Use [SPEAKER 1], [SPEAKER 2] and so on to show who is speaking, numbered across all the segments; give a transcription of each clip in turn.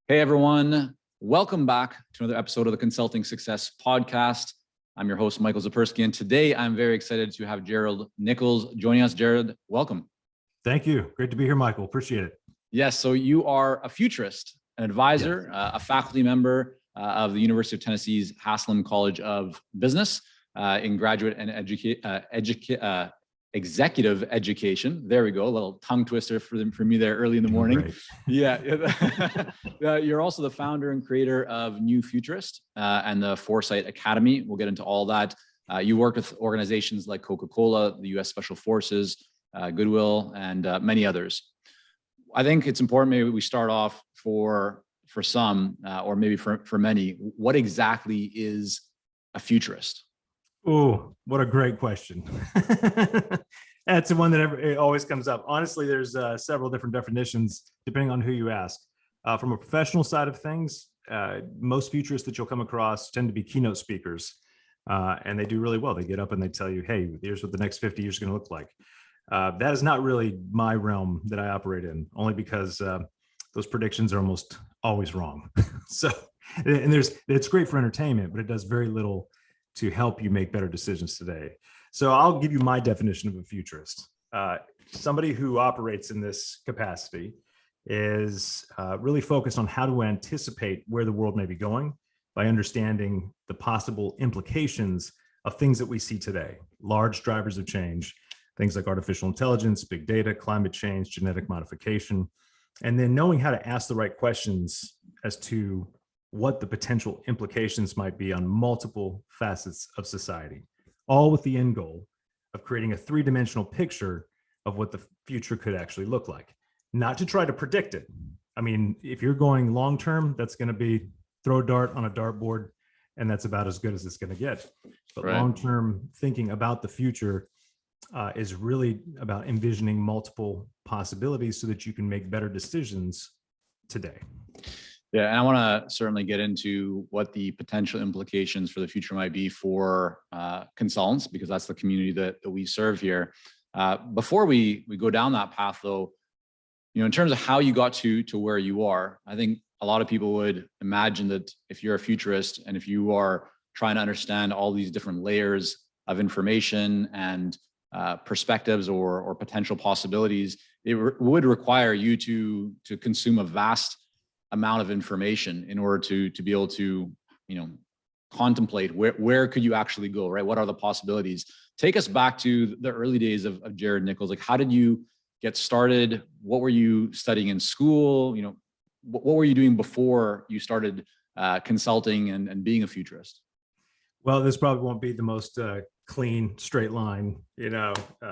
[SPEAKER 1] Hey everyone, welcome back to another episode of the Consulting Success Podcast. I'm your host, Michael Zapersky, and today I'm very excited to have Jared Nichols joining us. Jared, welcome.
[SPEAKER 2] Thank you. Great to be here, Michael. Appreciate it.
[SPEAKER 1] Yes, so you are a futurist, an advisor, a faculty member of the University of Tennessee's Haslam College of Business in graduate and executive education. There we go. A little tongue twister for me there early in the morning.
[SPEAKER 2] Right.
[SPEAKER 1] Yeah. You're also the founder and creator of New Futurist and the Foresight Academy. We'll get into all that. You work with organizations like Coca-Cola, the U.S. Special Forces, Goodwill, and many others. I think it's important maybe we start off for some, or maybe for many, what exactly is a futurist?
[SPEAKER 2] Oh, what a great question. That's the one that it always comes up. Honestly, there's several different definitions depending on who you ask. From a professional side of things, most futurists that you'll come across tend to be keynote speakers, and they do really well. They get up and they tell you, hey, here's what the next 50 years is going to look like. That is not really my realm that I operate in, only because those predictions are almost always wrong. So, and it's great for entertainment, but it does very little to help you make better decisions today. So I'll give you my definition of a futurist. Somebody who operates in this capacity is really focused on how to anticipate where the world may be going by understanding the possible implications of things that we see today, large drivers of change, things like artificial intelligence, big data, climate change, genetic modification, and then knowing how to ask the right questions as to what the potential implications might be on multiple facets of society, all with the end goal of creating a three-dimensional picture of what the future could actually look like. Not to try to predict it. I mean, if you're going long-term, that's going to be throw a dart on a dartboard, and that's about as good as it's going to get. But
[SPEAKER 1] Right.
[SPEAKER 2] Long-term thinking about the future is really about envisioning multiple possibilities so that you can make better decisions today.
[SPEAKER 1] Yeah, and I want to certainly get into what the potential implications for the future might be for consultants, because that's the community that we serve here. Before we go down that path, though, in terms of how you got to where you are, I think a lot of people would imagine that if you're a futurist and if you are trying to understand all these different layers of information and perspectives or potential possibilities, it would require you to consume a vast amount of information in order to be able to, contemplate where could you actually go, right? What are the possibilities? Take us back to the early days of Jared Nichols. Like, how did you get started? What were you studying in school? What were you doing before you started consulting and being a futurist?
[SPEAKER 2] Well, this probably won't be the most clean, straight line,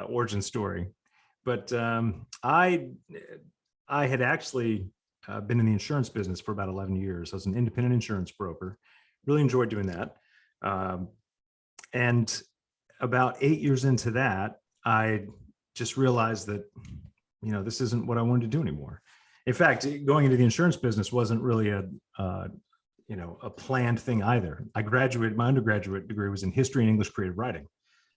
[SPEAKER 2] origin story. But I had actually been in the insurance business for about 11 years. I was an independent insurance broker. Really enjoyed doing that. And about 8 years into that, I just realized that, this isn't what I wanted to do anymore. In fact, going into the insurance business wasn't really a planned thing either. My undergraduate degree was in history and English creative writing.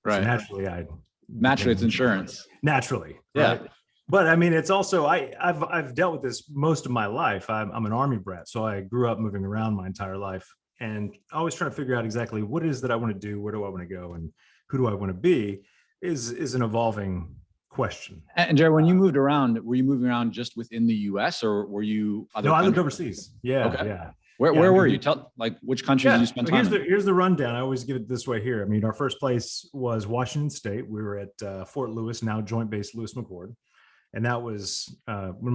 [SPEAKER 1] Right.
[SPEAKER 2] So
[SPEAKER 1] naturally it's insurance.
[SPEAKER 2] Naturally.
[SPEAKER 1] Yeah.
[SPEAKER 2] Right? But I mean, it's also, I've dealt with this most of my life. I'm an Army brat, so I grew up moving around my entire life and always trying to figure out exactly what it is that I want to do, where do I want to go, and who do I want to be is an evolving question.
[SPEAKER 1] And Jared, when you moved around, were you moving around just within the U.S. or were you other?
[SPEAKER 2] No,
[SPEAKER 1] countries?
[SPEAKER 2] I lived overseas. Yeah,
[SPEAKER 1] okay.
[SPEAKER 2] Yeah.
[SPEAKER 1] Where were you? Tell which countries did you spend time in?
[SPEAKER 2] Here's the rundown. I always give it this way here. I mean, our first place was Washington State. We were at Fort Lewis, now Joint Base Lewis McChord. And that was when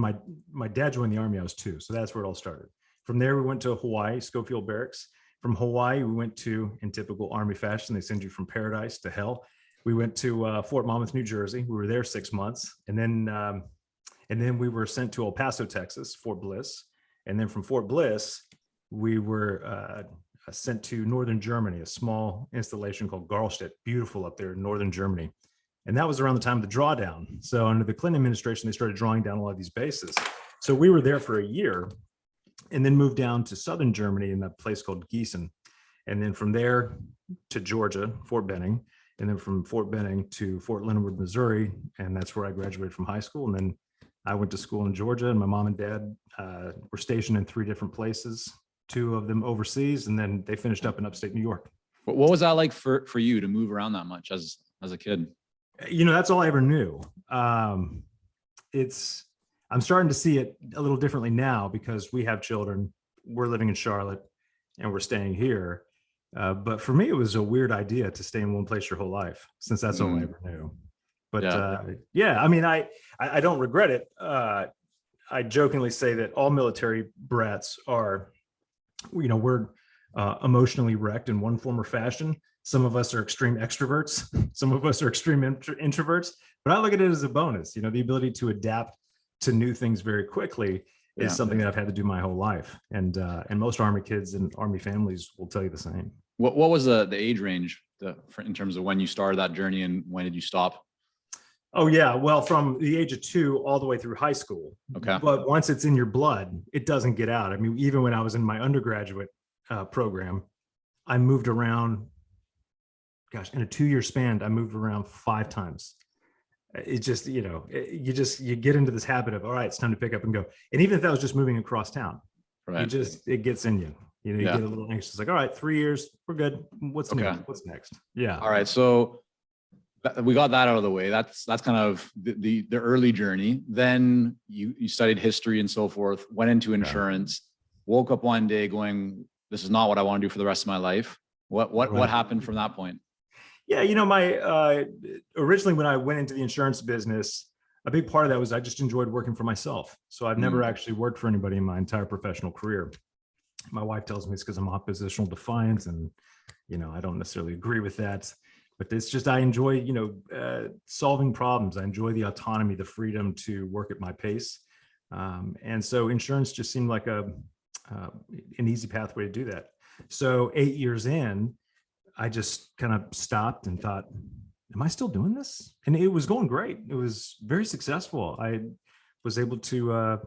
[SPEAKER 2] my dad joined the Army, I was 2. So that's where it all started. From there, we went to Hawaii, Schofield Barracks. From Hawaii, we went to, in typical Army fashion, they send you from paradise to hell. We went to Fort Monmouth, New Jersey. We were there 6 months. And then we were sent to El Paso, Texas, Fort Bliss. And then from Fort Bliss, we were sent to Northern Germany, a small installation called Garlstedt, beautiful up there in Northern Germany. And that was around the time of the drawdown. So under the Clinton administration, they started drawing down a lot of these bases. So we were there for a year and then moved down to Southern Germany in a place called Gießen. And then from there to Georgia, Fort Benning. And then from Fort Benning to Fort Leonard Wood, Missouri. And that's where I graduated from high school. And then I went to school in Georgia, and my mom and dad were stationed in 3 different places, 2 of them overseas, and then they finished up in upstate New York.
[SPEAKER 1] What was that like for you to move around that much as a kid?
[SPEAKER 2] That's all I ever knew. I'm starting to see it a little differently now because we have children. We're living in Charlotte and we're staying here. But for me, it was a weird idea to stay in one place your whole life, since that's all I ever knew. But I mean, I don't regret it. I jokingly say that all military brats are, we're emotionally wrecked in one form or fashion. Some of us are extreme extroverts. Some of us are extreme introverts. But I look at it as a bonus. The ability to adapt to new things very quickly is something that I've had to do my whole life. And most Army kids and Army families will tell you the same.
[SPEAKER 1] What was the age range in terms of when you started that journey and when did you stop?
[SPEAKER 2] Oh, yeah. Well, from the age of 2 all the way through high school.
[SPEAKER 1] Okay.
[SPEAKER 2] But once it's in your blood, it doesn't get out. I mean, even when I was in my undergraduate program, I moved around. Gosh, in a 2-year span, I moved around 5 times. It just, you get into this habit of, all right, it's time to pick up and go. And even if that was just moving across town,
[SPEAKER 1] Right.
[SPEAKER 2] it gets in you. You get a little anxious, like, all right, 3 years, we're good. What's new? What's next? Yeah.
[SPEAKER 1] All right. So we got that out of the way. That's kind of the early journey. Then you studied history and so forth, went into insurance, woke up one day going, this is not what I want to do for the rest of my life. What happened from that point?
[SPEAKER 2] Yeah, my originally when I went into the insurance business, a big part of that was I just enjoyed working for myself. So I've never actually worked for anybody in my entire professional career. My wife tells me it's because I'm oppositional defiant, and I don't necessarily agree with that. But it's just I enjoy solving problems. I enjoy the autonomy, the freedom to work at my pace, and so insurance just seemed like an easy pathway to do that. So 8 years in, I just kind of stopped and thought, am I still doing this? And it was going great. It was very successful. I was able to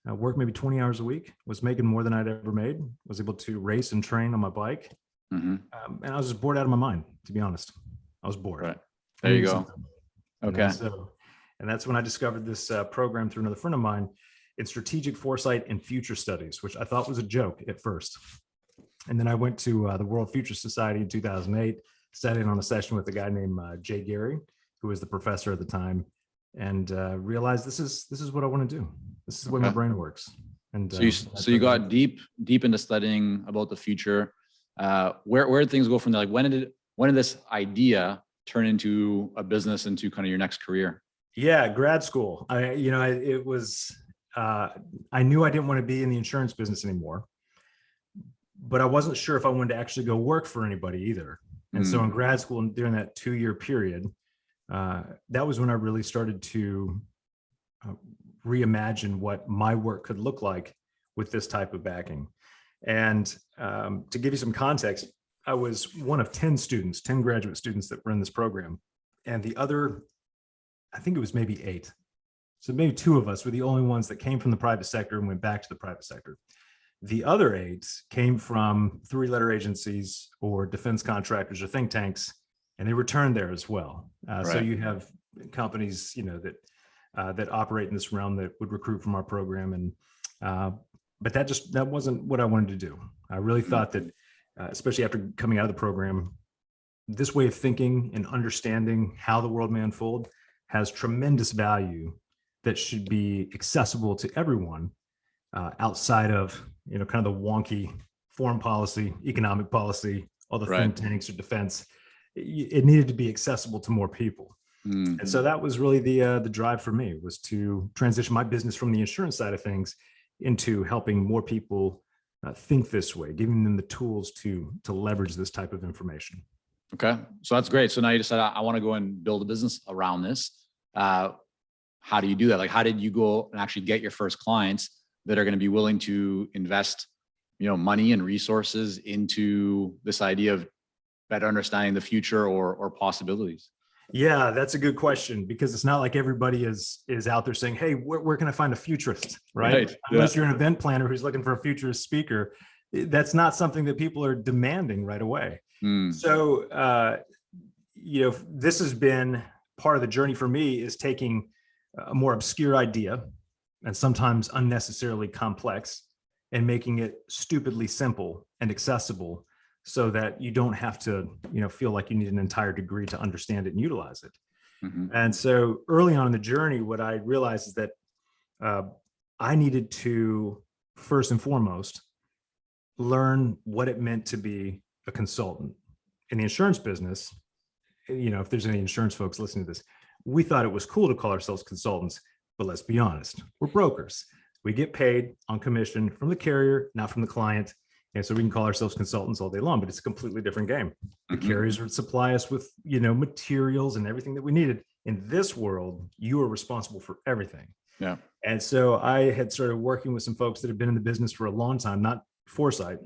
[SPEAKER 2] work maybe 20 hours a week, was making more than I'd ever made, was able to race and train on my bike. And I was just bored out of my mind, to be honest. I was bored.
[SPEAKER 1] Right. There you go. Okay.
[SPEAKER 2] And that's when I discovered this program through another friend of mine in strategic foresight and future studies, which I thought was a joke at first. And then I went to the World Future Society in 2008, sat in on a session with a guy named Jay Gary, who was the professor at the time, and realized this is what I want to do. This is the way my brain works. And
[SPEAKER 1] so you got deep into studying about the future. Where did things go from there? Like when did this idea turn into a business, into kind of your next career?
[SPEAKER 2] Yeah, grad school. I knew I didn't want to be in the insurance business anymore, but I wasn't sure if I wanted to actually go work for anybody either. And so in grad school, during that 2-year period, that was when I really started to reimagine what my work could look like with this type of backing. And to give you some context, I was one of 10 graduate students that were in this program. And the other, I think it was maybe 8. So maybe 2 of us were the only ones that came from the private sector and went back to the private sector. The other 8 came from 3-letter agencies or defense contractors or think tanks, and they returned there as well. So you have companies, that operate in this realm that would recruit from our program. And but that wasn't what I wanted to do. I really thought that, especially after coming out of the program, this way of thinking and understanding how the world may unfold has tremendous value that should be accessible to everyone, outside of kind of the wonky foreign policy, economic policy, all the think tanks or defense. It needed to be accessible to more people. And so that was really the drive for me, was to transition my business from the insurance side of things into helping more people think this way, giving them the tools to leverage this type of information.
[SPEAKER 1] Okay. So that's great. So now you decided, I want to go and build a business around this. How do you do that? Like, how did you go and actually get your first clients that are going to be willing to invest, money and resources into this idea of better understanding the future or possibilities?
[SPEAKER 2] Yeah, that's a good question, because it's not like everybody is out there saying, hey, where can I find a futurist, right? Unless you're an event planner who's looking for a futurist speaker, that's not something that people are demanding right away. So, this has been part of the journey for me, is taking a more obscure idea and sometimes unnecessarily complex, and making it stupidly simple and accessible so that you don't have to, feel like you need an entire degree to understand it and utilize it.
[SPEAKER 1] Mhm.
[SPEAKER 2] And so early on in the journey, what I realized is that I needed to, first and foremost, learn what it meant to be a consultant. In the insurance business, if there's any insurance folks listening to this, we thought it was cool to call ourselves consultants, but let's be honest, we're brokers. We get paid on commission from the carrier, not from the client. And so we can call ourselves consultants all day long, but it's a completely different game. The
[SPEAKER 1] Mhm.
[SPEAKER 2] carriers would supply us with, materials and everything that we needed. In this world, you are responsible for everything.
[SPEAKER 1] Yeah.
[SPEAKER 2] And so I had started working with some folks that have been in the business for a long time, not foresight,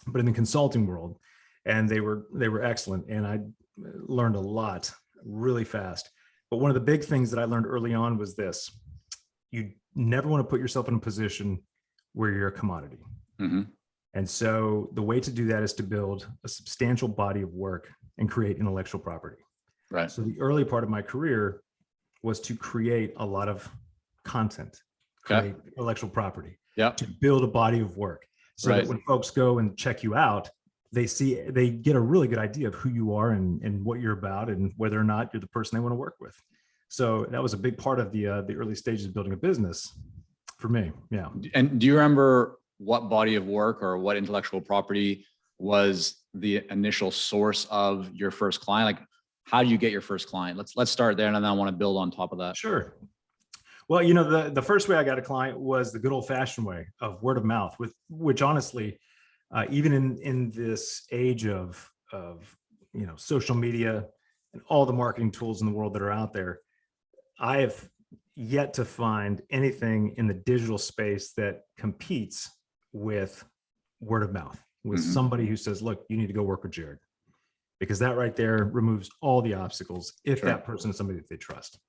[SPEAKER 2] but in the consulting world. And they were excellent. And I learned a lot really fast. But one of the big things that I learned early on was this: you never want to put yourself in a position where you're a commodity.
[SPEAKER 1] Mhm.
[SPEAKER 2] And so the way to do that is to build a substantial body of work and create intellectual property.
[SPEAKER 1] Right.
[SPEAKER 2] So the early part of my career was to create a lot of content, create intellectual property,
[SPEAKER 1] Yep.
[SPEAKER 2] to build a body of work, so
[SPEAKER 1] Right.
[SPEAKER 2] that when folks go and check you out, they get a really good idea of who you are and what you're about and whether or not you're the person they want to work with. So that was a big part of the early stages of building a business for me. Yeah.
[SPEAKER 1] And do you remember what body of work or what intellectual property was the initial source of your first client? Like, how do you get your first client? Let's start there, and then I want to build on top of that.
[SPEAKER 2] Sure. Well, the first way I got a client was the good old fashioned way of word of mouth, which honestly, even in this age of social media and all the marketing tools in the world that are out there, I have yet to find anything in the digital space that competes with word of mouth, with
[SPEAKER 1] Mhm.
[SPEAKER 2] somebody who says, look, you need to go work with Jared, because that right there removes all the obstacles if
[SPEAKER 1] Sure.
[SPEAKER 2] that person is somebody that they trust.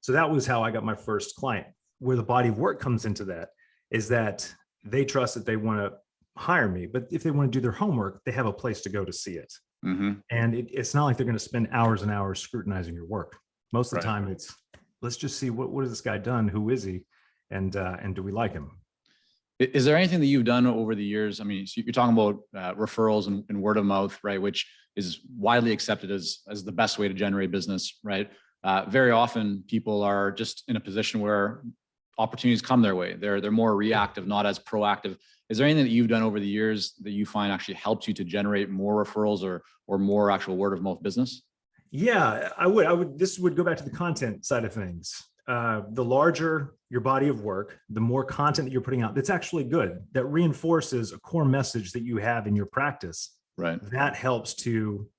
[SPEAKER 2] So that was how I got my first client. Where the body of work comes into that is that they trust that they want to hire me, but if they want to do their homework, they have a place to go to see it.
[SPEAKER 1] Mhm.
[SPEAKER 2] And it's not like they're going to spend hours and hours scrutinizing your work. Most of the
[SPEAKER 1] Right.
[SPEAKER 2] time it's, let's just see what has this guy done? Who is he? And do we like him?
[SPEAKER 1] Is there anything that you've done over the years? I mean, so you're talking about referrals and word of mouth, right? Which is widely accepted as the best way to generate business, right? Very often people are just in a position where opportunities come their way. They're more reactive, not as proactive. Is there anything that you've done over the years that you find actually helps you to generate more referrals or more actual word of mouth business?
[SPEAKER 2] Yeah, I would. This would go back to the content side of things. The larger your body of work, the more content that you're putting out that's actually good, that reinforces a core message that you have in your practice.
[SPEAKER 1] Right.
[SPEAKER 2] That helps to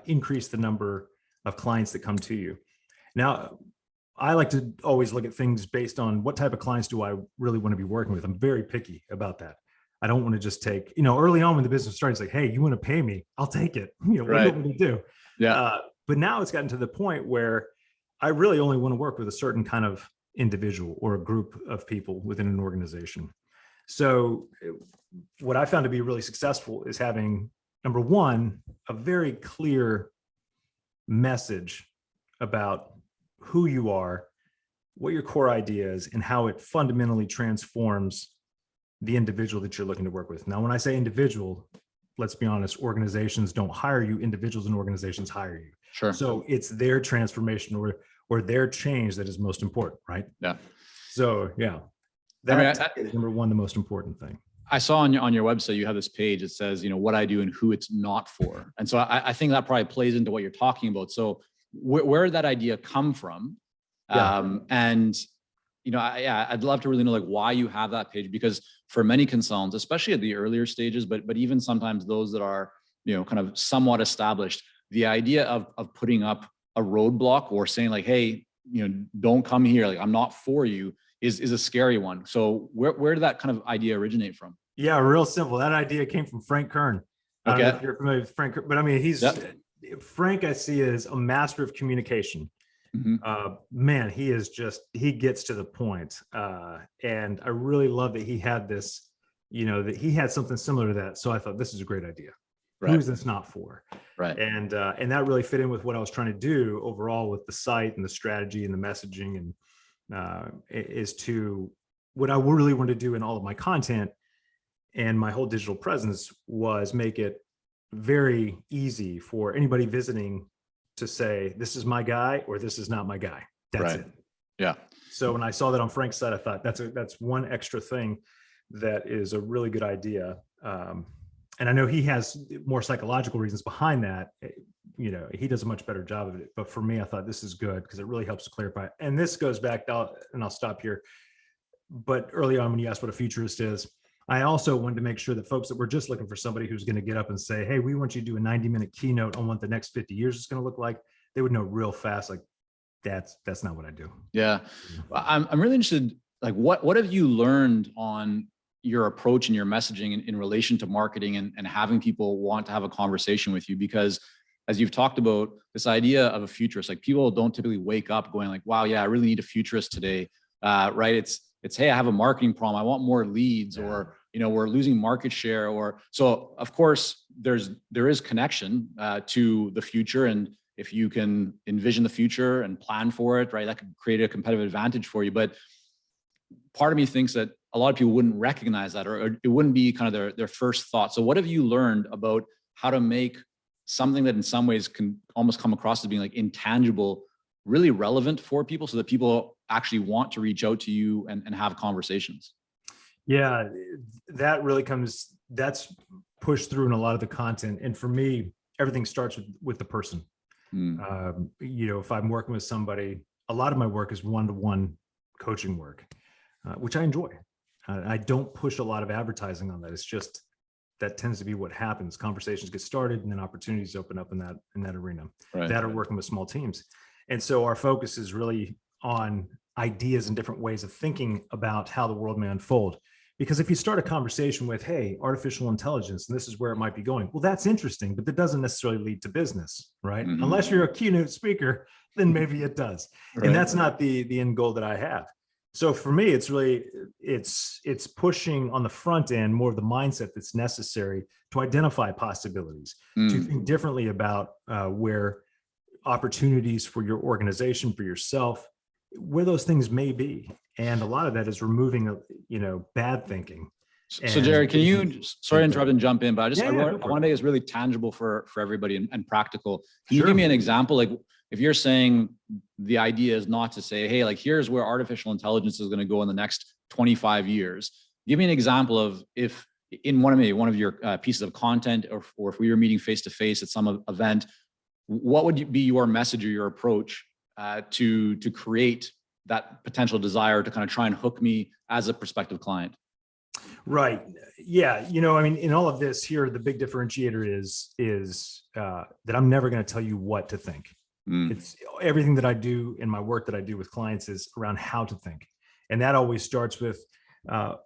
[SPEAKER 2] increase the number of clients that come to you. Now, I like to always look at things based on what type of clients do I really want to be working with. I'm very picky about that. I don't want to just take, early on when the business started, it's like, hey, you want to pay me? I'll take it. What do you
[SPEAKER 1] Right.
[SPEAKER 2] want me to do?
[SPEAKER 1] Yeah.
[SPEAKER 2] But now it's gotten to the point where I really only want to work with a certain kind of individual or a group of people within an organization. So what I found to be really successful is having, number one, a very clear message about who you are, what your core idea is, and how it fundamentally transforms the individual that you're looking to work with. Now, when I say individual, let's be honest, organizations don't hire you, individuals and organizations hire you.
[SPEAKER 1] Sure.
[SPEAKER 2] So it's their transformation or their change that is most important, right?
[SPEAKER 1] Yeah.
[SPEAKER 2] So yeah, that is number one, the most important thing.
[SPEAKER 1] I saw on your website, you have this page that says, what I do and who it's not for. And so I think that probably plays into what you're talking about. So where did that idea come from?
[SPEAKER 2] Yeah.
[SPEAKER 1] And, I'd love to really know like why you have that page, because for many consultants, especially at the earlier stages, but even sometimes those that are, kind of somewhat established, the idea of putting up a roadblock or saying like, hey, don't come here, like I'm not for you, is a scary one. So where did that kind of idea originate from?
[SPEAKER 2] Yeah, real simple. That idea came from Frank Kern. I don't know if you're familiar with Frank, but I mean, Frank, I see as a master of communication.
[SPEAKER 1] Mm-hmm.
[SPEAKER 2] Man, he gets to the point. And I really love that he had this, that he had something similar to that. So I thought this is a great idea. Right. Who is this not for?
[SPEAKER 1] Right.
[SPEAKER 2] And that really fit in with what I was trying to do overall with the site and the strategy and the messaging is to what I really want to do in all of my content and my whole digital presence was make it very easy for anybody visiting to say, this is my guy or this is not my guy. That's it.
[SPEAKER 1] Yeah.
[SPEAKER 2] So when I saw that on Frank's side, I thought that's one extra thing that is a really good idea. And I know he has more psychological reasons behind that. You know, he does a much better job of it. But for me, I thought this is good because it really helps to clarify. And this goes back, and I'll stop here. But early on, when you asked what a futurist is, I also wanted to make sure that folks that were just looking for somebody who's going to get up and say, hey, we want you to do a 90-minute keynote on what the next 50 years is going to look like, they would know real fast, like, that's not what I do.
[SPEAKER 1] Yeah. I'm really interested, like, what have you learned on your approach and your messaging in relation to marketing and having people want to have a conversation with you? Because as you've talked about this idea of a futurist, like, people don't typically wake up going like, wow, yeah, I really need a futurist today. Right. It's, hey, I have a marketing problem. I want more leads, or, you know, we're losing market share, or so. Of course, there is connection to the future. And if you can envision the future and plan for it, right, that could create a competitive advantage for you. But part of me thinks that a lot of people wouldn't recognize that, or it wouldn't be kind of their first thought. So what have you learned about how to make something that in some ways can almost come across as being like intangible really relevant for people, so that people actually want to reach out to you and have conversations?
[SPEAKER 2] Yeah, that really that's pushed through in a lot of the content. And for me, everything starts with the person. You know, if I'm working with somebody, a lot of my work is one-to-one coaching work, which I enjoy. I don't push a lot of advertising on that. It's just that tends to be what happens. Conversations get started and then opportunities open up in that arena.
[SPEAKER 1] Right.
[SPEAKER 2] That are working with small teams. And so our focus is really on ideas and different ways of thinking about how the world may unfold. Because if you start a conversation with, hey, artificial intelligence, and this is where it might be going, well, that's interesting, but that doesn't necessarily lead to business, right?
[SPEAKER 1] Mm-hmm.
[SPEAKER 2] Unless you're a keynote speaker, then maybe it does. Right. And that's not the end goal that I have. So for me, it's really, it's pushing on the front end more of the mindset that's necessary to identify possibilities, to think differently about where opportunities for your organization, for yourself, where those things may be. And a lot of that is removing, you know, bad thinking.
[SPEAKER 1] So Jared, can you, sorry to interrupt and jump in, but I want to make this really tangible for everybody and practical. Can you give me an example? Like, if you're saying the idea is not to say, hey, like, here's where artificial intelligence is going to go in the next 25 years. Give me an example of, if in one of your pieces of content, or if we were meeting face-to-face at some event, what would be your message or your approach to create that potential desire to kind of try and hook me as a prospective client?
[SPEAKER 2] Right. Yeah. You know, I mean, in all of this here, the big differentiator is that I'm never going to tell you what to think. It's everything that I do in my work that I do with clients is around how to think. And that always starts with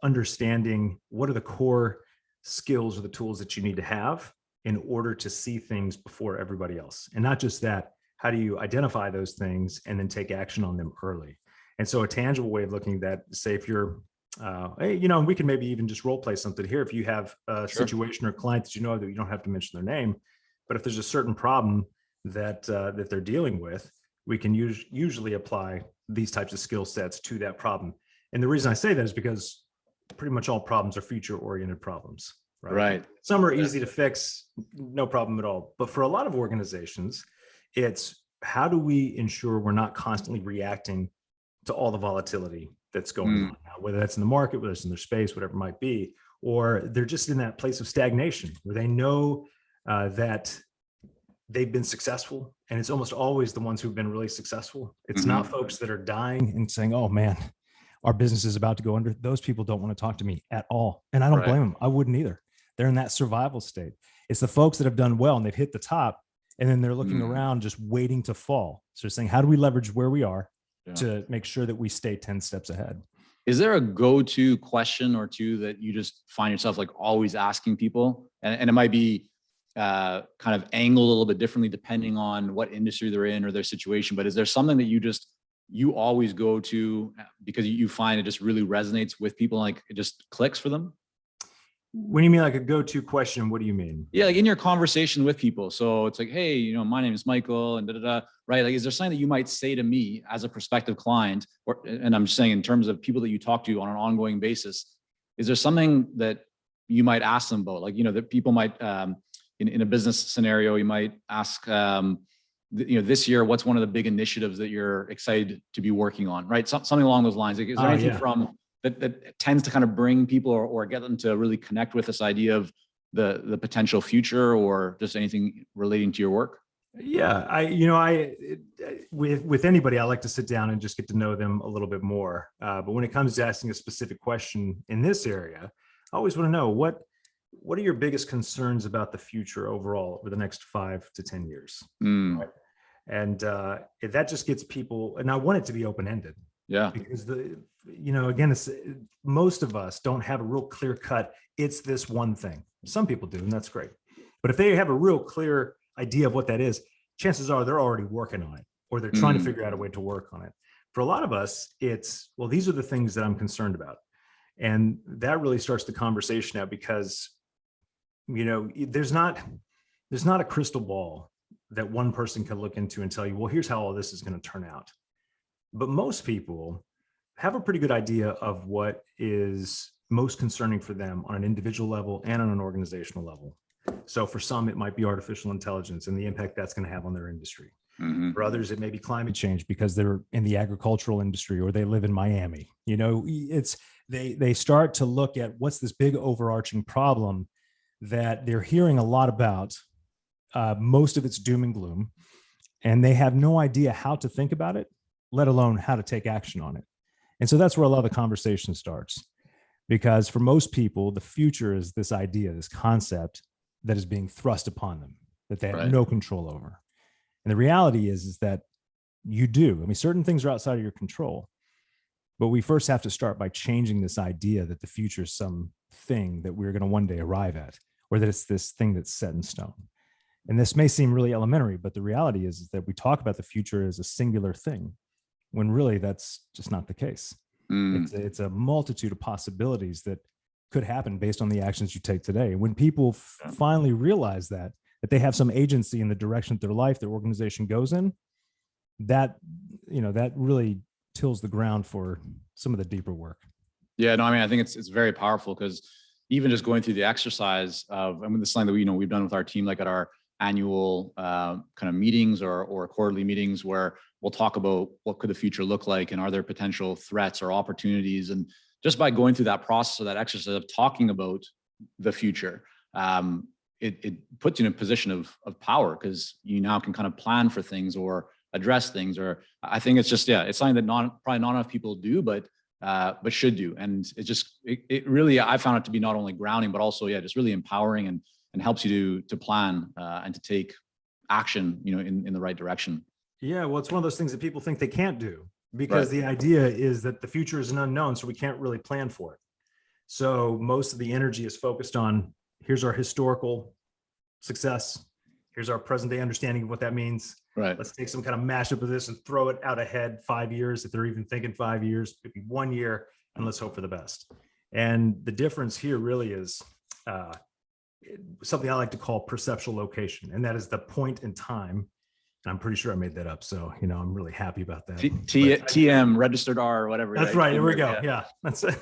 [SPEAKER 2] understanding what are the core skills or the tools that you need to have in order to see things before everybody else. And not just that, how do you identify those things and then take action on them early? And so a tangible way of looking at that, say if you're, you know, we can maybe even just role play something here. If you have a situation or client that you know that you don't have to mention their name, but if there's a certain problem that they're dealing with, we can usually apply these types of skill sets to that problem. And the reason I say that is because pretty much all problems are future-oriented problems, right?
[SPEAKER 1] Right.
[SPEAKER 2] Some are easy to fix, no problem at all. But for a lot of organizations, it's how do we ensure we're not constantly reacting to all the volatility that's going on now, whether that's in the market, whether it's in their space, whatever it might be, or they're just in that place of stagnation where they know that they've been successful, and it's almost always the ones who've been really successful. It's not folks that are dying and saying, oh man, our business is about to go under. Those people don't want to talk to me at all. And I don't blame them. I wouldn't either. They're in that survival state. It's the folks that have done well and they've hit the top, and then they're looking around just waiting to fall. So they're saying, how do we leverage where we are to make sure that we stay 10 steps ahead?
[SPEAKER 1] Is there a go-to question or two that you just find yourself like always asking people? And it might be kind of angled a little bit differently depending on what industry they're in or their situation. But is there something that you always go to because you find it just really resonates with people, like it just clicks for them?
[SPEAKER 2] When you mean like a go-to question, what do you mean?
[SPEAKER 1] Yeah, like in your conversation with people. So it's like, hey, my name is Michael and da da da. Right. Like, is there something that you might say to me as a prospective client? And I'm just saying in terms of people that you talk to on an ongoing basis, is there something that you might ask them about? Like, that people might, in a business scenario, you might ask, this year, what's one of the big initiatives that you're excited to be working on? Right. Something along those lines. Like, is there anything from that tends to kind of bring people or get them to really connect with this idea of the potential future, or just anything relating to your work?
[SPEAKER 2] Yeah, with anybody, I like to sit down and just get to know them a little bit more. But when it comes to asking a specific question in this area, I always want to know what are your biggest concerns about the future overall over the next 5 to 10 years? Right? And that just gets people, and I want it to be open-ended.
[SPEAKER 1] Yeah.
[SPEAKER 2] Because again, most of us don't have a real clear cut. It's this one thing. Some people do, and that's great. But if they have a real clear idea of what that is, chances are they're already working on it, or they're trying to figure out a way to work on it. For a lot of us, it's, well, these are the things that I'm concerned about. And that really starts the conversation out, because, there's not a crystal ball that one person can look into and tell you, well, here's how all this is going to turn out. But most people have a pretty good idea of what is most concerning for them on an individual level and on an organizational level. So for some, it might be artificial intelligence and the impact that's going to have on their industry. For others, it may be climate change because they're in the agricultural industry or they live in Miami. They start to look at what's this big overarching problem that they're hearing a lot about. Most of it's doom and gloom, and they have no idea how to think about it, let alone how to take action on it. And so that's where a lot of the conversation starts, because for most people, the future is this idea, this concept that is being thrust upon them that they have no control over. And the reality is that you do. I mean, certain things are outside of your control, but we first have to start by changing this idea that the future is some thing that we're going to one day arrive at, or that it's this thing that's set in stone. And this may seem really elementary, but the reality is that we talk about the future as a singular thing, when really that's just not the case. It's a multitude of possibilities that could happen based on the actions you take today. When people finally realize that they have some agency in the direction that their life, their organization goes in, that really tills the ground for some of the deeper work.
[SPEAKER 1] Yeah, no, I mean, I think it's very powerful, because even just going through the exercise of, I mean, this is something that we've done with our team, like at our annual kind of meetings or quarterly meetings, where we'll talk about what could the future look like, and are there potential threats or opportunities. And just by going through that process or that exercise of talking about the future, it puts you in a position of power, because you now can kind of plan for things or address things. Or I think it's just, it's something that probably not enough people do, but should do. And it really, I found it to be not only grounding, but also, just really empowering and helps you to plan and to take action, in the right direction.
[SPEAKER 2] Yeah, well, it's one of those things that people think they can't do, because the idea is that the future is an unknown, so we can't really plan for it. So most of the energy is focused on, here's our historical success, here's our present day understanding of what that means.
[SPEAKER 1] Right.
[SPEAKER 2] Let's take some kind of mashup of this and throw it out ahead 5 years, if they're even thinking 5 years, maybe 1 year, and let's hope for the best. And the difference here really is something I like to call perceptual location, and that is the point in time. And I'm pretty sure I made that up, so I'm really happy about that.
[SPEAKER 1] TM registered R or whatever.
[SPEAKER 2] That's right. Here we go. Yeah, that's it.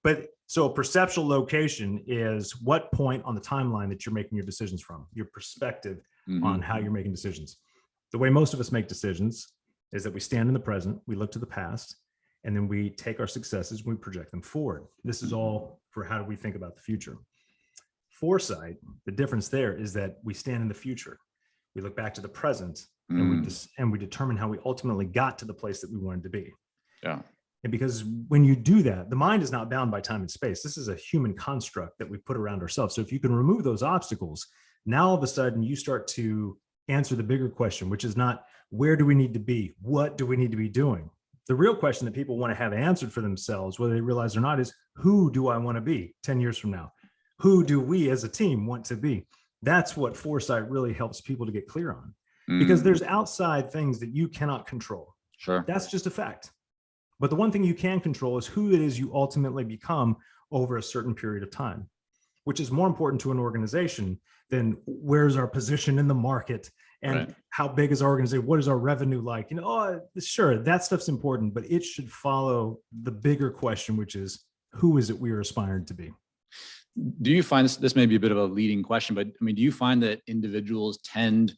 [SPEAKER 2] But so a perceptual location is what point on the timeline that you're making your decisions from, your perspective on how you're making decisions. The way most of us make decisions is that we stand in the present, we look to the past, and then we take our successes, we project them forward. This is all for how do we think about the future. Foresight, the difference there is that we stand in the future. We look back to the present, and we determine how we ultimately got to the place that we wanted to be.
[SPEAKER 1] Yeah.
[SPEAKER 2] And because when you do that, the mind is not bound by time and space. This is a human construct that we put around ourselves. So if you can remove those obstacles, now all of a sudden you start to answer the bigger question, which is not where do we need to be? What do we need to be doing? The real question that people want to have answered for themselves, whether they realize or not, is who do I want to be 10 years from now? Who do we as a team want to be? That's what foresight really helps people to get clear on, because there's outside things that you cannot control.
[SPEAKER 1] Sure.
[SPEAKER 2] That's just a fact. But the one thing you can control is who it is you ultimately become over a certain period of time. which is more important to an organization than where's our position in the market and how big is our organization? What is our revenue like? Sure, that stuff's important, but it should follow the bigger question, which is who is it we are aspiring to be?
[SPEAKER 1] Do you find this may be a bit of a leading question, but I mean, do you find that individuals tend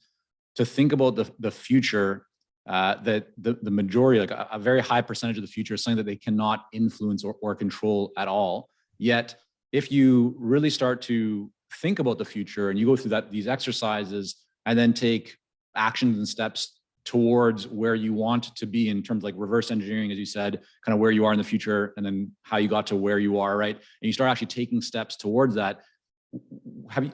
[SPEAKER 1] to think about the future, that the majority, like a very high percentage of the future is something that they cannot influence or control at all? Yet, if you really start to think about the future and you go through these exercises and then take actions and steps towards where you want to be in terms of like reverse engineering, as you said, kind of where you are in the future and then how you got to where you are, right? And you start actually taking steps towards that. Do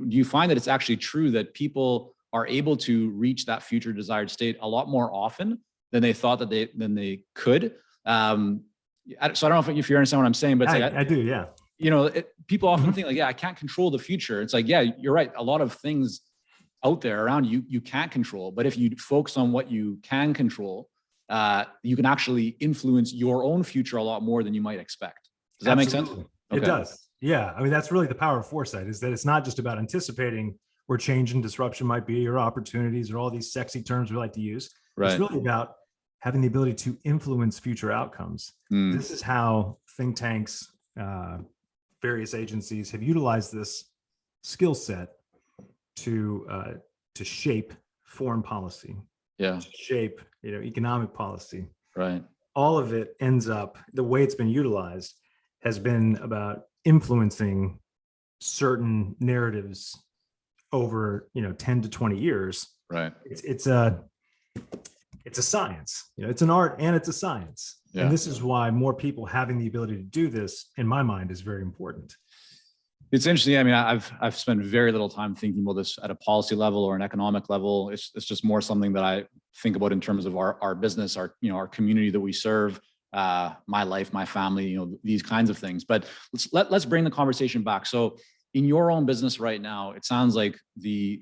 [SPEAKER 1] you find that it's actually true that people are able to reach that future desired state a lot more often than they thought that they could? So I don't know if you understand what I'm saying, but it's
[SPEAKER 2] I do, yeah.
[SPEAKER 1] People often think like, yeah, I can't control the future. It's like, yeah, you're right. A lot of things out there around you can't control, but if you focus on what you can control, you can actually influence your own future a lot more than you might expect. Does that make sense?
[SPEAKER 2] Okay. It does. Yeah. I mean, that's really the power of foresight, is that it's not just about anticipating where change and disruption might be, or opportunities, or all these sexy terms we like to use. Right. It's really about having the ability to influence future outcomes. This is how think tanks, various agencies have utilized this skill set to shape foreign policy, to shape economic policy. Right. All of it ends up, the way it's been utilized has been about influencing certain narratives over 10 to 20 years. Right. It's a science. It's an art and it's a science. Yeah. And this is why more people having the ability to do this, in my mind, is very important.
[SPEAKER 1] It's interesting. I mean, I've spent very little time thinking about this at a policy level or an economic level. It's just more something that I think about in terms of our business, our community that we serve, my life, my family, these kinds of things. But let's bring the conversation back. So in your own business right now, it sounds like the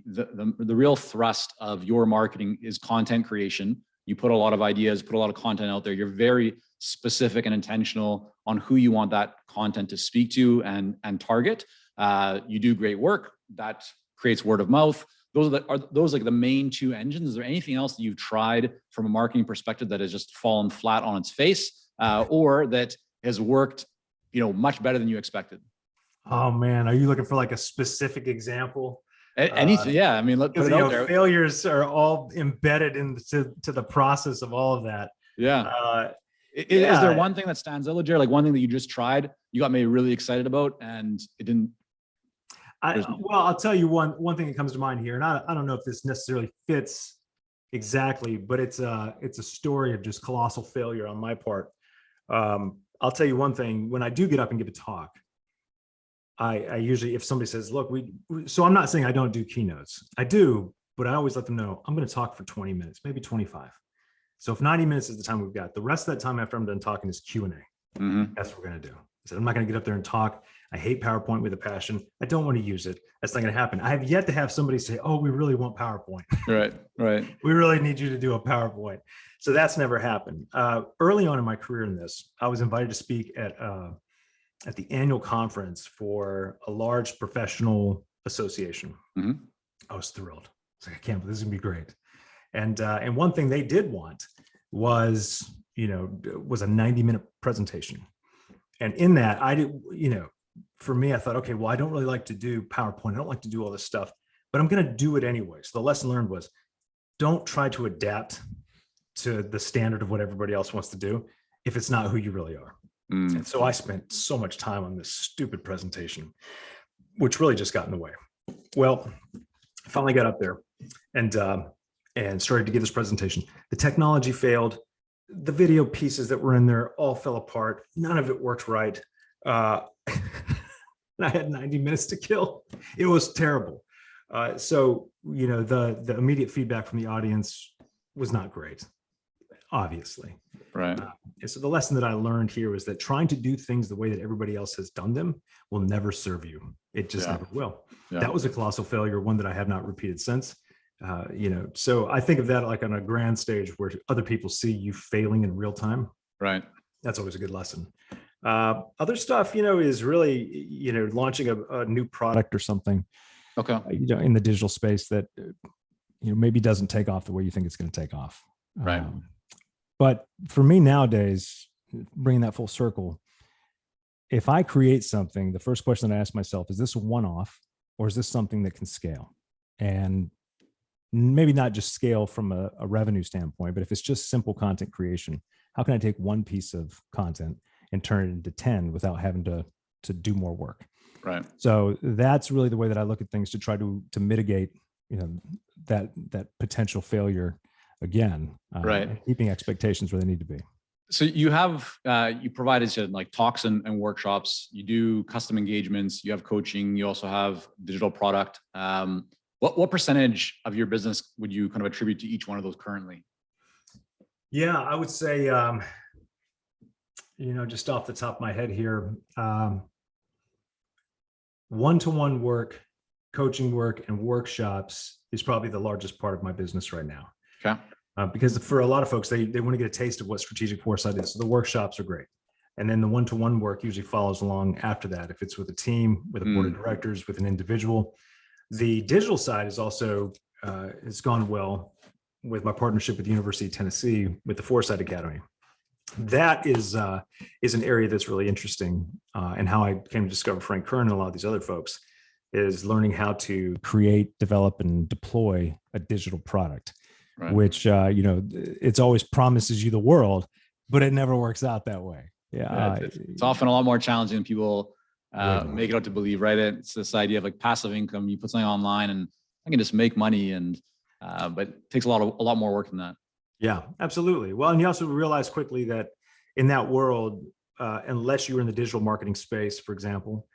[SPEAKER 1] real thrust of your marketing is content creation. You put a lot of ideas, put a lot of content out there. You're very specific and intentional on who you want that content to speak to and target. You do great work that creates word of mouth. Are those like the main two engines? Is there anything else that you've tried from a marketing perspective that has just fallen flat on its face, or that has worked, much better than you expected?
[SPEAKER 2] Oh man, are you looking for like a specific example?
[SPEAKER 1] Anything, yeah. I mean, let's put it out there.
[SPEAKER 2] Failures are all embedded into the process of all of that.
[SPEAKER 1] Yeah. Is there one thing that stands out, Jared? Like one thing that you just tried, you got maybe really excited about, and it didn't?
[SPEAKER 2] Well, I'll tell you one thing that comes to mind here, and I don't know if this necessarily fits exactly, but it's a story of just colossal failure on my part. I'll tell you one thing: when I do get up and give a talk, I usually, if somebody says, look, so I'm not saying I don't do keynotes. I do, but I always let them know I'm going to talk for 20 minutes, maybe 25. So if 90 minutes is the time we've got, the rest of that time after I'm done talking is Q&A. That's what we're going to do. I said, I'm not going to get up there and talk. I hate PowerPoint with a passion. I don't want to use it. That's not going to happen. I have yet to have somebody say, oh, we really want PowerPoint. Right. We really need you to do a PowerPoint. So that's never happened. Early on in my career in this, I was invited to speak at the annual conference for a large professional association. I was thrilled. It's like, I can't believe this is gonna be great. And one thing they did want was a 90-minute presentation. And in that, for me, I thought, okay, well, I don't really like to do PowerPoint. I don't like to do all this stuff, but I'm going to do it anyway. So the lesson learned was, don't try to adapt to the standard of what everybody else wants to do if it's not who you really are. And so I spent so much time on this stupid presentation, which really just got in the way. Well, I finally got up there and started to give this presentation. The technology failed. The video pieces that were in there all fell apart. None of it worked right. And I had 90 minutes to kill. It was terrible. So, the immediate feedback from the audience was not great, obviously. Right. And so the lesson that I learned here was that trying to do things the way that everybody else has done them will never serve you. It just never will. That was a colossal failure, one that I have not repeated since. So I think of that like on a grand stage where other people see you failing in real time. Right. That's always a good lesson. Other stuff, is really, launching a new product or something,
[SPEAKER 1] Okay.
[SPEAKER 2] in the digital space that, maybe doesn't take off the way you think it's going to take off.
[SPEAKER 1] Right.
[SPEAKER 2] But for me nowadays, bringing that full circle, if I create something, the first question I ask myself, is this a one-off or is this something that can scale? And maybe not just scale from a revenue standpoint, but if it's just simple content creation, how can I take one piece of content and turn it into 10 without having to do more work?
[SPEAKER 1] Right.
[SPEAKER 2] So that's really the way that I look at things, to try to mitigate, that potential failure again,
[SPEAKER 1] Right.
[SPEAKER 2] and keeping expectations where they need to be.
[SPEAKER 1] So you have, you provided like talks and workshops, you do custom engagements, you have coaching, you also have digital product. What percentage of your business would you kind of attribute to each one of those currently?
[SPEAKER 2] Yeah, I would say, just off the top of my head here, one-to-one work, coaching work, and workshops is probably the largest part of my business right now.
[SPEAKER 1] Okay.
[SPEAKER 2] Because for a lot of folks, they want to get a taste of what strategic foresight is. So the workshops are great. And then the one-to-one work usually follows along after that. If it's with a team, with a board of directors, with an individual. The digital side is also, it's gone well with my partnership with the University of Tennessee with the Foresight Academy. That is an area that's really interesting. And how I came to discover Frank Kern and a lot of these other folks is learning how to create, develop, and deploy a digital product. Right. Which, it's always promises you the world, but it never works out that way. Yeah.
[SPEAKER 1] It's often a lot more challenging than people make it out to believe, right? It's this idea of like passive income. You put something online and I can just make money, and but it takes a lot more work than that. Yeah, absolutely. Well, and you also realize quickly that in that world, unless you're in the digital marketing space, for example,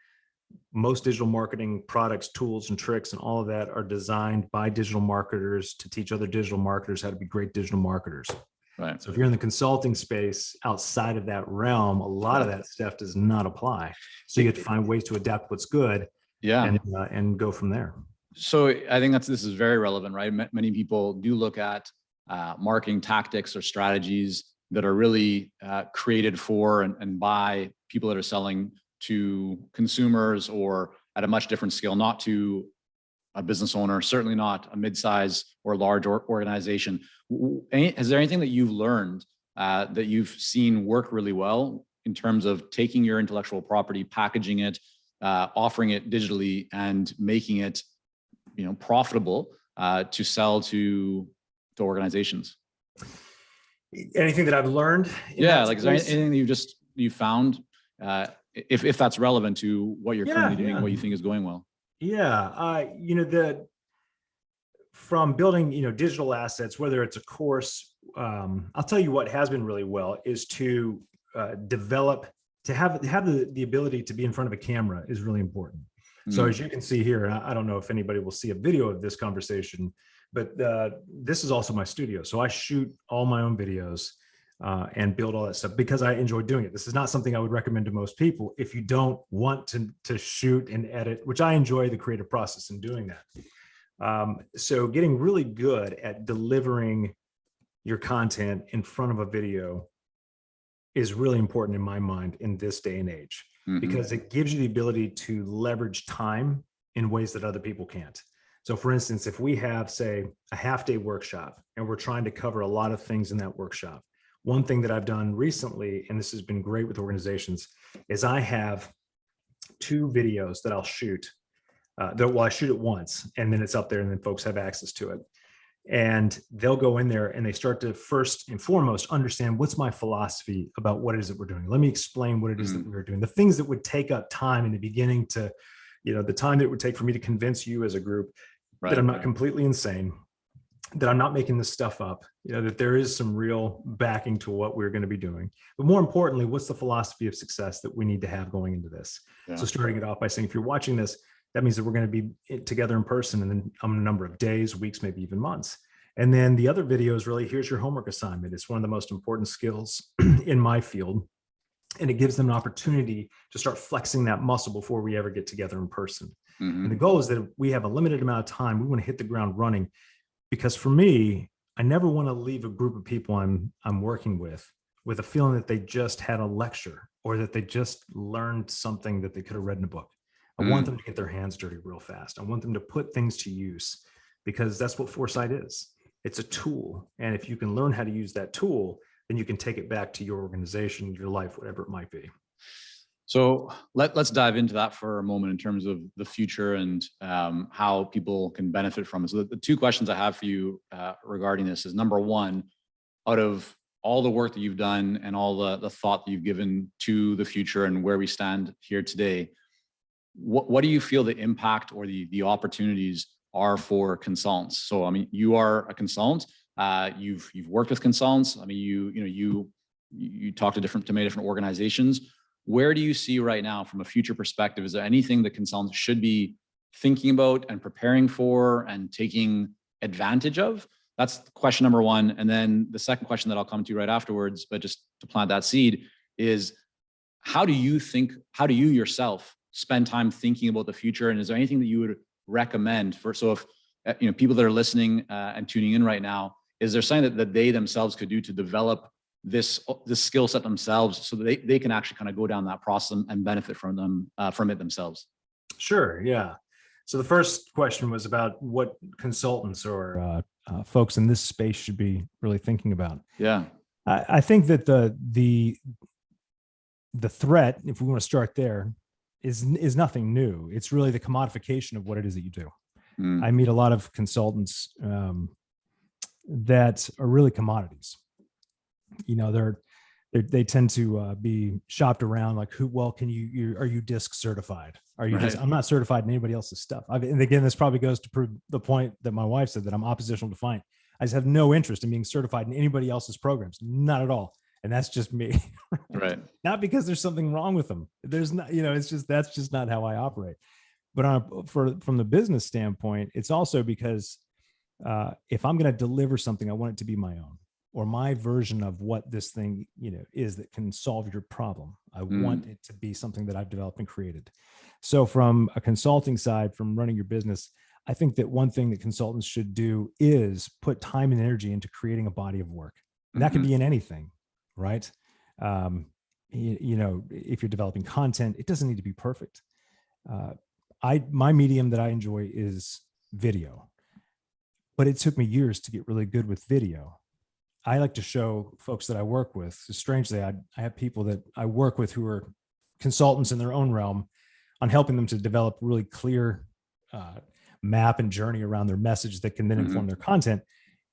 [SPEAKER 1] most digital marketing products, tools, and tricks, and all of that are designed by digital marketers to teach other digital marketers how to be great digital marketers. Right. So if you're in the consulting space outside of that realm, a lot of that stuff does not apply. So you have to find ways to adapt what's good, and go from there. So I think this is very relevant, right? Many people do look at marketing tactics or strategies that are really created for and by people that are selling to consumers or at a much different scale, not to a business owner, certainly not a mid-size or large organization. Is there anything that you've learned that you've seen work really well in terms of taking your intellectual property, packaging it, offering it digitally, and making it, profitable to sell to organizations? Anything that I've learned? Yeah, like is there anything that you found? If that's relevant to what you're currently doing, what you think is going well. Yeah, from building, digital assets, whether it's a course, I'll tell you what has been really well is to develop, to have the ability to be in front of a camera is really important. So as you can see here, I don't know if anybody will see a video of this conversation, but this is also my studio. So I shoot all my own videos. And build all that stuff because I enjoy doing it. This is not something I would recommend to most people if you don't want to shoot and edit, which I enjoy the creative process in doing that. So getting really good at delivering your content in front of a video is really important in my mind in this day and age, because it gives you the ability to leverage time in ways that other people can't. So for instance, if we have, say, a half-day workshop and we're trying to cover a lot of things in that workshop, one thing that I've done recently, and this has been great with organizations, is I have 2 videos that I'll shoot. I shoot it once, and then it's up there, and then folks have access to it. And they'll go in there, and they start to first and foremost understand what's my philosophy about what it is that we're doing. Let me explain what it is that we're doing. The things that would take up time in the beginning to, the time that it would take for me to convince you as a group that I'm not completely insane, that I'm not making this stuff up, that there is some real backing to what we're going to be doing. But more importantly, what's the philosophy of success that we need to have going into this? Yeah. So starting it off by saying, if you're watching this, that means that we're going to be together in person and then a number of days, weeks, maybe even months. And then the other video is really, here's your homework assignment. It's one of the most important skills in my field. And it gives them an opportunity to start flexing that muscle before we ever get together in person. And the goal is that we have a limited amount of time. We want to hit the ground running. Because for me, I never want to leave a group of people I'm working with
[SPEAKER 2] with a feeling that they just had a lecture or that they just learned something that they could have read in a book. I want them to get their hands dirty real fast. I want them to put things to use, because that's what foresight is. It's a tool. And if you can learn how to use that tool, then you can take it back to your organization, your life, whatever it might be.
[SPEAKER 1] So let's dive into that for a moment in terms of the future and how people can benefit from it. So the two questions I have for you regarding this is, number one, out of all the work that you've done and all the thought that you've given to the future and where we stand here today, what do you feel the impact or the opportunities are for consultants? So, I mean, you are a consultant. You've worked with consultants. I mean, you talk to many different organizations. Where do you see right now from a future perspective? Is there anything that consultants should be thinking about and preparing for and taking advantage of? That's question number one. And then the second question that I'll come to right afterwards, but just to plant that seed, is how do you yourself spend time thinking about the future? And is there anything that you would recommend for, so if people that are listening and tuning in right now, is there something that they themselves could do to develop this skill set themselves so that they can actually kind of go down that process and benefit from it themselves?
[SPEAKER 2] Sure. Yeah. So the first question was about what consultants or folks in this space should be really thinking about.
[SPEAKER 1] Yeah.
[SPEAKER 2] I think that the threat, if we want to start there, is nothing new. It's really the commodification of what it is that you do. I meet a lot of consultants that are really commodities. They tend to be shopped around like, are you DISC certified? Are you
[SPEAKER 1] right.
[SPEAKER 2] I'm not certified in anybody else's stuff. And again, this probably goes to prove the point that my wife said, that I'm oppositional defiant. I just have no interest in being certified in anybody else's programs. Not at all. And that's just me.
[SPEAKER 1] Right.
[SPEAKER 2] Not because there's something wrong with them. There's not, that's just not how I operate. But from the business standpoint, it's also because if I'm going to deliver something, I want it to be my own, or my version of what this thing, is that can solve your problem. I want it to be something that I've developed and created. So from a consulting side, from running your business, I think that one thing that consultants should do is put time and energy into creating a body of work. And that can be in anything, right? If you're developing content, it doesn't need to be perfect. My medium that I enjoy is video, but it took me years to get really good with video. I like to show folks that I work with. So strangely, I have people that I work with who are consultants in their own realm on helping them to develop really clear map and journey around their message that can then inform their content.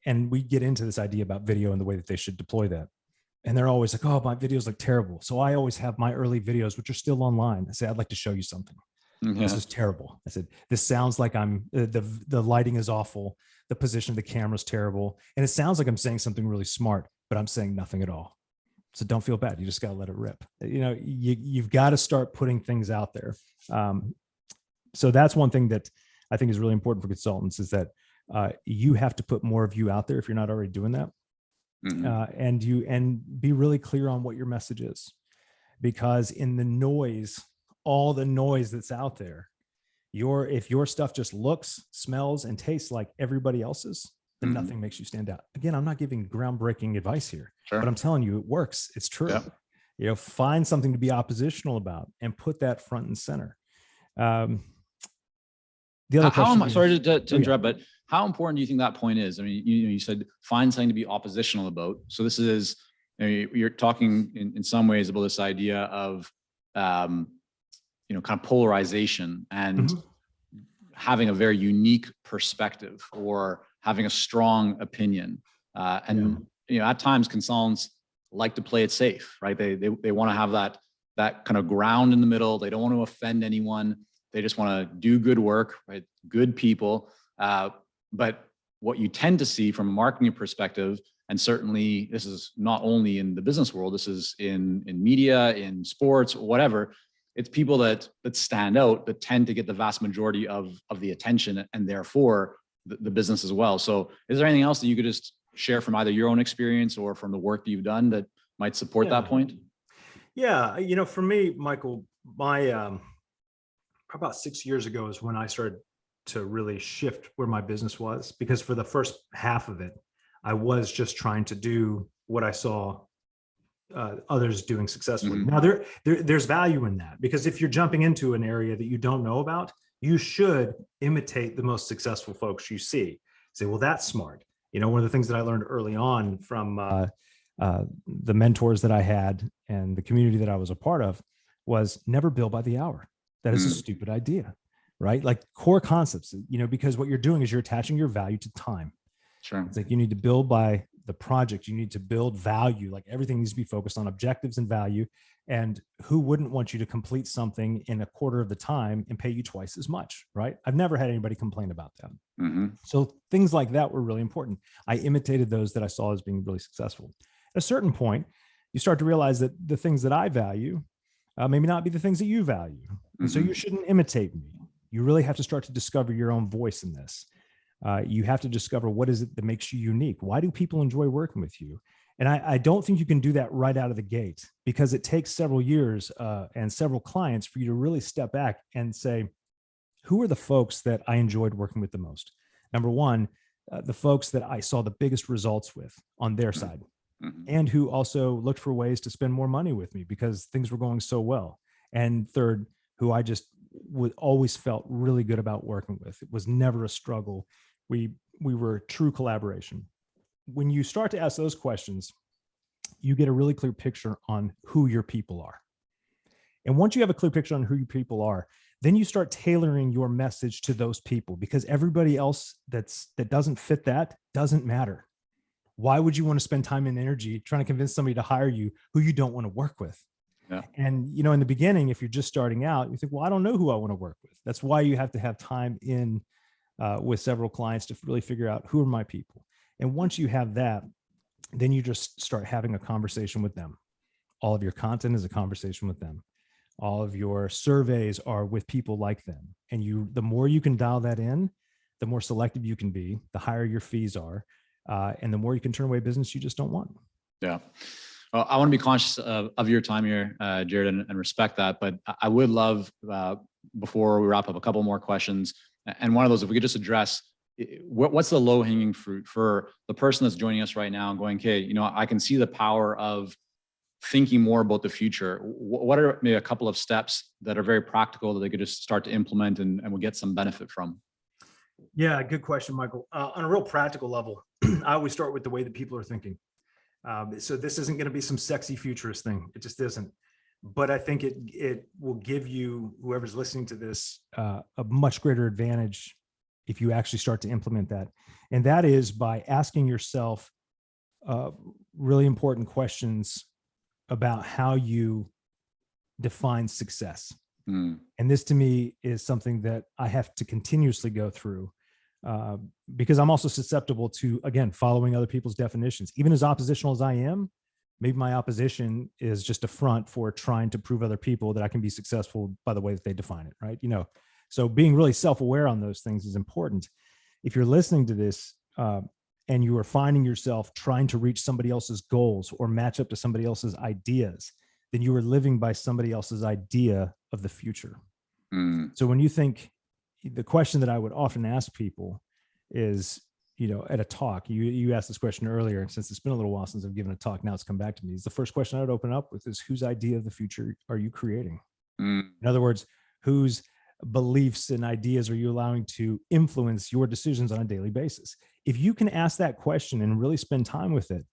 [SPEAKER 2] And we get into this idea about video and the way that they should deploy that. And they're always like, oh, my videos look terrible. So I always have my early videos, which are still online. I say, I'd like to show you something. This is terrible. I said, this sounds like the lighting is awful. The position of the camera is terrible. And it sounds like I'm saying something really smart, but I'm saying nothing at all. So don't feel bad. You just got to let it rip. You've got to start putting things out there. So that's one thing that I think is really important for consultants, is that you have to put more of you out there if you're not already doing that. And be really clear on what your message is, because in the noise, all the noise that's out there, if your stuff just looks, smells, and tastes like everybody else's, then nothing makes you stand out. Again, I'm not giving groundbreaking advice here, but I'm telling you, it works. It's true. Yeah. Find something to be oppositional about and put that front and center. The other question,
[SPEAKER 1] sorry to interrupt, but how important do you think that point is? I mean, you said find something to be oppositional about. So this is, you're talking in some ways about this idea of, kind of polarization and having a very unique perspective or having a strong opinion. At times consultants like to play it safe, right? They want to have that kind of ground in the middle. They don't want to offend anyone. They just want to do good work, right? Good people. But what you tend to see from a marketing perspective, and certainly this is not only in the business world, this is in media, in sports, whatever, it's people that stand out that tend to get the vast majority of the attention and therefore the business as well. So is there anything else that you could just share from either your own experience or from the work that you've done that might support that point?
[SPEAKER 2] Yeah. For me, Michael, my about 6 years ago is when I started to really shift where my business was, because for the first half of it, I was just trying to do what I saw others doing successfully.
[SPEAKER 1] Mhm.
[SPEAKER 2] Now there's value in that, because if you're jumping into an area that you don't know about, you should imitate the most successful folks you see. Say, well, that's smart. One of the things that I learned early on from the mentors that I had and the community that I was a part of was never bill by the hour. That is a
[SPEAKER 1] Mm.
[SPEAKER 2] stupid idea, right? Like core concepts, because what you're doing is you're attaching your value to time.
[SPEAKER 1] Sure.
[SPEAKER 2] It's like you need to build by the project. You need to build value. Like everything needs to be focused on objectives and value. And who wouldn't want you to complete something in a quarter of the time and pay you twice as much, right? I've never had anybody complain about that.
[SPEAKER 1] Mhm.
[SPEAKER 2] So things like that were really important. I imitated those that I saw as being really successful. At a certain point, you start to realize that the things that I value maybe not be the things that you value. And so
[SPEAKER 1] Mhm.
[SPEAKER 2] you shouldn't imitate me. You really have to start to discover your own voice in this. You have to discover what is it that makes you unique. Why do people enjoy working with you? And I don't think you can do that right out of the gate, because it takes several years and several clients for you to really step back and say, who are the folks that I enjoyed working with the most? Number one, the folks that I saw the biggest results with on their side,
[SPEAKER 1] Mhm.
[SPEAKER 2] and who also looked for ways to spend more money with me because things were going so well. And third, who I just would always felt really good about working with. It was never a struggle. We were a true collaboration. When you start to ask those questions, you get a really clear picture on who your people are. And once you have a clear picture on who your people are, then you start tailoring your message to those people, because everybody else that doesn't fit that doesn't matter. Why would you want to spend time and energy trying to convince somebody to hire you who you don't want to work with?
[SPEAKER 1] Yeah.
[SPEAKER 2] And, in the beginning, if you're just starting out, you think, well, I don't know who I want to work with. That's why you have to have time in with several clients to really figure out who are my people. And once you have that, then you just start having a conversation with them. All of your content is a conversation with them. All of your surveys are with people like them. And the more you can dial that in, the more selective you can be, the higher your fees are, and the more you can turn away business you just don't want.
[SPEAKER 1] Yeah. Well, I want to be conscious of your time here, Jared, and respect that. But I would love, before we wrap up, a couple more questions. And one of those, if we could just address, what's the low hanging fruit for the person that's joining us right now and going, okay, I can see the power of thinking more about the future. What are maybe a couple of steps that are very practical that they could just start to implement and will get some benefit from?
[SPEAKER 2] Yeah, good question, Michael. On a real practical level, I always start with the way that people are thinking. So this isn't going to be some sexy futurist thing. It just isn't. But I think it will give you, whoever's listening to this, a much greater advantage if you actually start to implement that. And that is by asking yourself really important questions about how you define success.
[SPEAKER 1] Mm.
[SPEAKER 2] And this to me is something that I have to continuously go through because I'm also susceptible to, again, following other people's definitions. Even as oppositional as I am, maybe my opposition is just a front for trying to prove other people that I can be successful by the way that they define it, right? So being really self-aware on those things is important. If you're listening to this and you are finding yourself trying to reach somebody else's goals or match up to somebody else's ideas, then you are living by somebody else's idea of the future.
[SPEAKER 1] Mm.
[SPEAKER 2] So when you think, the question that I would often ask people is, at a talk, you asked this question earlier, and since it's been a little while since I've given a talk, now it's come back to me. Is the first question I would open up with is, whose idea of the future are you creating?
[SPEAKER 1] Mm.
[SPEAKER 2] In other words, whose beliefs and ideas are you allowing to influence your decisions on a daily basis? If you can ask that question and really spend time with it,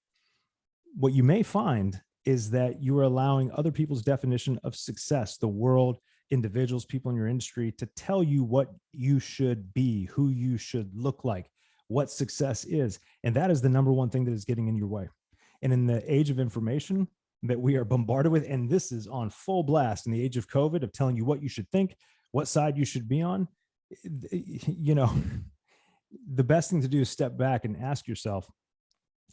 [SPEAKER 2] what you may find is that you are allowing other people's definition of success, the world, individuals, people in your industry, to tell you what you should be, who you should look like, what success is. And that is the number one thing that is getting in your way. And in the age of information that we are bombarded with, and this is on full blast in the age of COVID, of telling you what you should think, what side you should be on, the best thing to do is step back and ask yourself,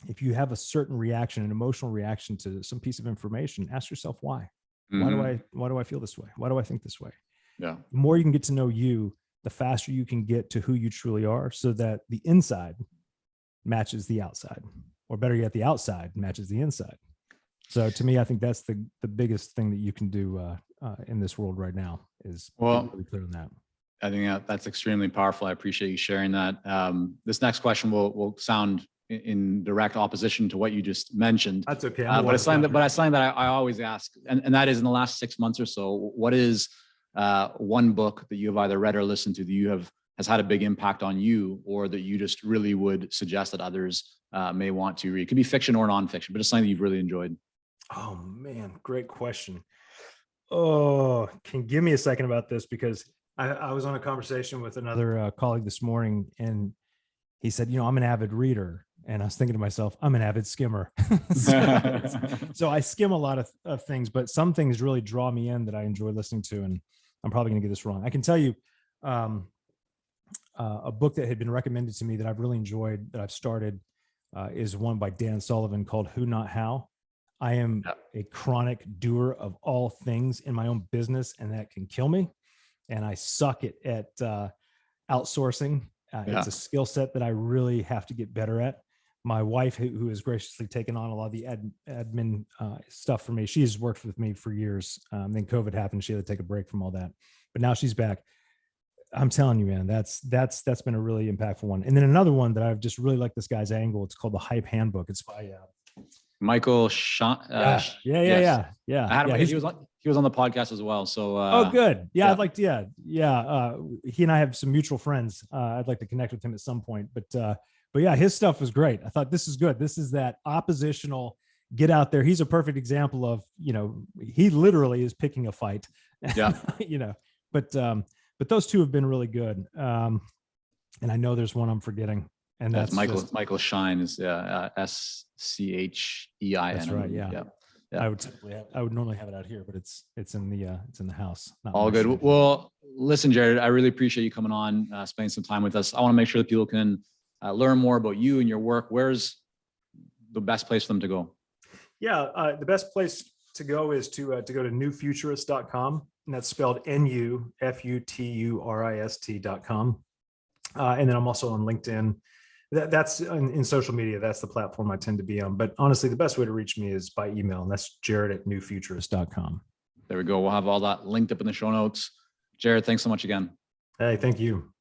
[SPEAKER 2] if you have a certain reaction, an emotional reaction to some piece of information, ask yourself why.
[SPEAKER 1] Mm-hmm.
[SPEAKER 2] Why do I feel this way? Why do I think this way?
[SPEAKER 1] Yeah.
[SPEAKER 2] The more you can get to know you, the faster you can get to who you truly are, so that the inside matches the outside, or better yet, the outside matches the inside. So to me, I think that's the biggest thing that you can do in this world right now, is be really clear on that.
[SPEAKER 1] I think that's extremely powerful. I appreciate you sharing that. This next question will sound in direct opposition to what you just mentioned.
[SPEAKER 2] That's okay.
[SPEAKER 1] But it's something that I always ask, and that is, in the last 6 months or so, what is one book that you have either read or listened to that has had a big impact on you, or that you just really would suggest that others may want to read? It could be fiction or nonfiction, but it's something that you've really enjoyed.
[SPEAKER 2] Oh man, great question. Oh, can you give me a second about this? Because I was on a conversation with another colleague this morning, and he said, I'm an avid reader. And I was thinking to myself, I'm an avid skimmer. so I skim a lot of things, but some things really draw me in that I enjoy listening to. And I'm probably going to get this wrong. I can tell you a book that had been recommended to me that I've really enjoyed, that I've started, is one by Dan Sullivan called Who Not How. I am a chronic doer of all things in my own business, and that can kill me. And I suck at outsourcing. It's a skill set that I really have to get better at. My wife, who has graciously taken on a lot of the admin stuff for me, she has worked with me for years. Then COVID happened. She had to take a break from all that, but now she's back. I'm telling you, man, that's been a really impactful one. And then another one that I've just really liked this guy's angle. It's called The Hype Handbook. It's by
[SPEAKER 1] Michael Sean.
[SPEAKER 2] Yeah.
[SPEAKER 1] I had him, he was on the podcast as well. So
[SPEAKER 2] oh, good. Yeah, I'd like to. He and I have some mutual friends. I'd like to connect with him at some point. But yeah, his stuff was great. I thought, this is good. This is that oppositional, get out there. He's a perfect example of, he literally is picking a fight.
[SPEAKER 1] Yeah.
[SPEAKER 2] But those two have been really good. And I know there's one I'm forgetting. And that's
[SPEAKER 1] Michael Shine is SCHEIN.
[SPEAKER 2] That's right. Yeah. I would normally have it out here, but it's in the house.
[SPEAKER 1] All good. Well, listen, Jared, I really appreciate you coming on, spending some time with us. I want to make sure that people can learn more about you and your work. Where's the best place for them to go?
[SPEAKER 2] Yeah, the best place to go is to go to newfuturist.com, and that's spelled NUFUTURIST.com. And then I'm also on LinkedIn. That's in social media. That's the platform I tend to be on. But honestly, the best way to reach me is by email, and that's jared@newfuturist.com.
[SPEAKER 1] There we go. We'll have all that linked up in the show notes. Jared, thanks so much again.
[SPEAKER 2] Hey, thank you.